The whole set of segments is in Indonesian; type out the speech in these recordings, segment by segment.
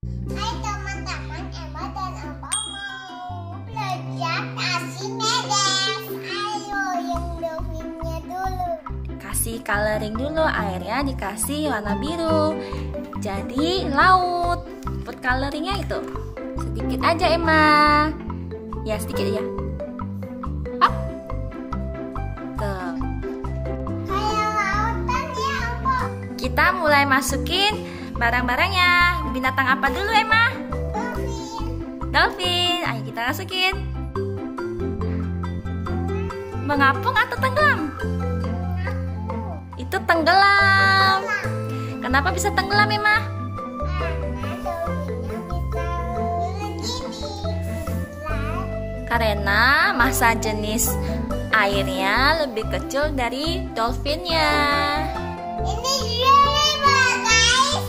Hai teman-teman, Emma dan Opa mau belajar kasih medes. Ayo yang Dolphinnya dulu. Kasih coloring dulu, airnya dikasih warna biru. Jadi laut. Food coloringnya itu sedikit aja Emma. Ya sedikit ya. Up. Tuh. Kayak lautan ya, Opa. Kita mulai masukin barang-barangnya. Binatang apa dulu Emma? Dolphin. Dolphin. Ayo kita masukin. Mengapung atau tenggelam? Itu tenggelam. Kenapa bisa tenggelam Emma? Karena dolphinnya bisa begini. Karena massa jenis airnya lebih kecil dari dolphinnya. Ini riba guys.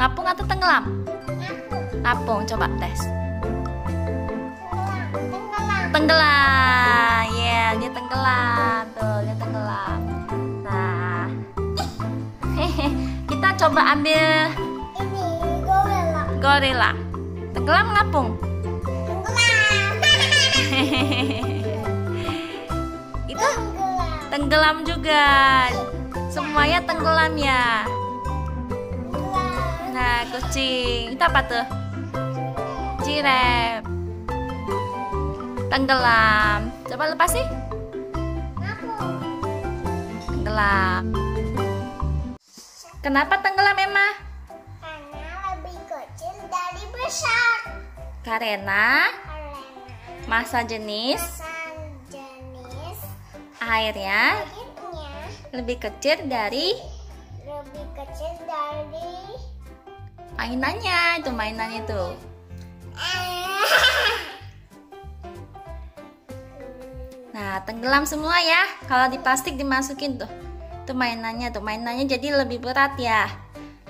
Ngapung atau tenggelam? Ngaku. Ngapung, coba tes. Tenggelam. Tenggelam. Ya, dia tenggelam. Tuh, dia tenggelam. Nah. Kita coba ambil Ini gorila. gorila. Tenggelam ngapung? Tenggelam. Itu Tenggelam. tenggelam juga. Semuanya tenggelam ya. Tenggelam. Nah, kucing. Itu apa tuh? Jirep. Tenggelam. Coba lepas sih. Ngaku. Tenggelam. Kenapa tenggelam Emma? Karena lebih kecil dari besar. Karena Karena massa jenis jenis airnya airnya lebih kecil dari lebih kecil dari mainannya. Itu mainannya tuh. Nah, tenggelam semua ya. Kalau di plastik dimasukin tuh. Itu mainannya tuh. Mainannya jadi lebih berat ya.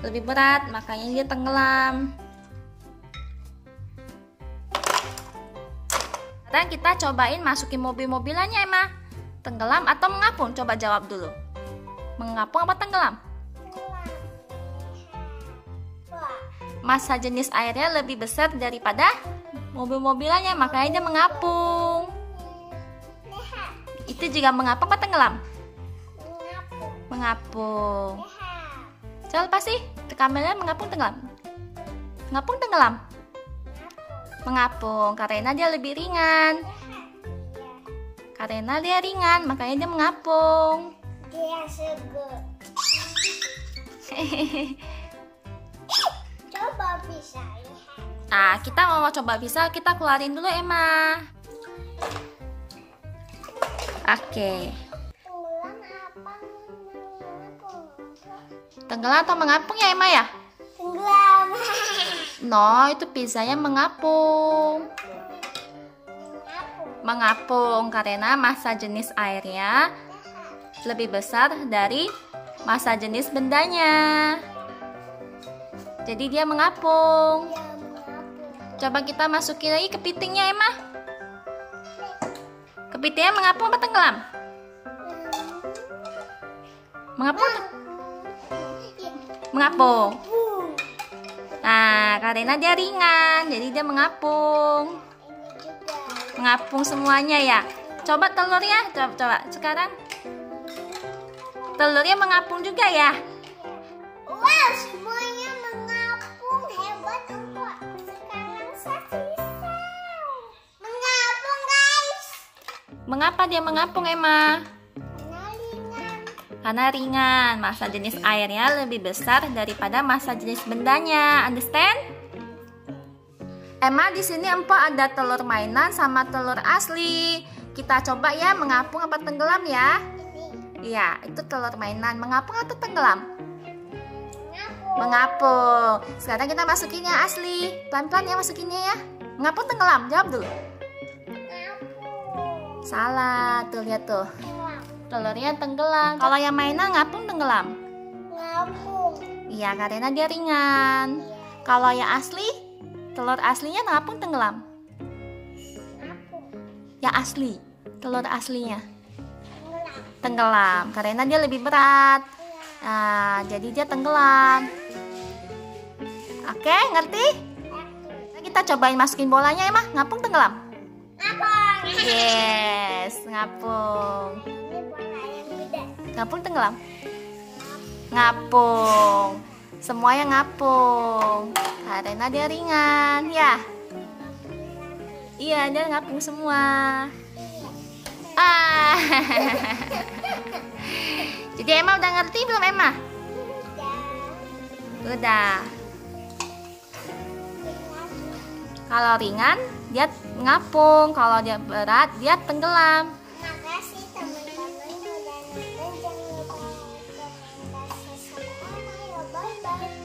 Lebih berat, makanya dia tenggelam. Sekarang kita cobain masukin mobil-mobilannya Emma. Tenggelam atau mengapung? Coba jawab dulu. Mengapung apa tenggelam? Wah, Massa jenis airnya lebih besar daripada mobil-mobilannya, makanya dia mengapung. lihat, Itu juga mengapung apa tenggelam? mengapung, Mengapung. lihat, Coba lepas sih. Kameranya mengapung tenggelam. Mengapung tenggelam. Mengapung karena dia lebih ringan. Karena dia ringan, makanya dia mengapung. dia seger. Coba bisa lihat. Nah, kita mau coba bisa, kita keluarin dulu Emma. Oke. Tenggelam apa mengapung? Tenggelam atau mengapung ya Emma ya? Tenggelam. No, itu pizzanya mengapung. Mengapung karena massa jenis airnya lebih besar dari massa jenis bendanya. Jadi dia mengapung. Dia mengapung. Coba kita masukin lagi kepitingnya Emma. Kepitingnya mengapung apa tenggelam? Mengapung? Mengapung. Nah, karena dia ringan, jadi dia mengapung. Ini juga. Mengapung semuanya ya. Coba telurnya, coba sekarang. Telurnya mengapung juga ya. Wow, semuanya mengapung. Hebat Empok. Sekarang saya bisa mengapung guys. Mengapa dia mengapung Emma? Karena ringan. Karena ringan, massa jenis airnya lebih besar daripada massa jenis bendanya. Understand? Emma, di sini Empok ada telur mainan sama telur asli. Kita coba ya, mengapung apa tenggelam ya? Ini Iya, itu telur mainan. Mengapung atau tenggelam? mengapung. Mengapung. Sekarang kita masukin yang asli. Pelan-pelan ya masukinnya ya. Mengapung tenggelam? Jawab dulu. Mengapung. Salah, tuh lihat tuh. Tenggelam. Telurnya tenggelam. Kalau yang mainan ngapung tenggelam? Mengapung. Iya, karena dia ringan. Kalau yang asli, telur aslinya ngapung tenggelam? Mengapung. Yang asli, telur aslinya Tenggelam. tenggelam karena dia lebih berat. Nah, jadi dia tenggelam. Oke, ngerti? Kita cobain masukin bolanya ya, Mah. Ngapung tenggelam. Ngapung. Yes, ngapung. Ini bola yang gede. Ngapung tenggelam. Ngapung. Semuanya ngapung. Karena dia ringan, ya. Iya, dia ngapung semua. Ah. Jadi Emma udah ngerti belum, Emma? Udah. Kalau ringan dia ngapung, kalau dia berat dia tenggelam. Makasih teman-teman udah nonton. Jangan lupa like, subscribe, ya. Bye-bye.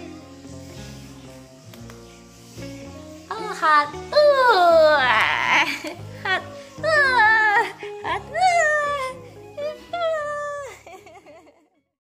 Oh, hot.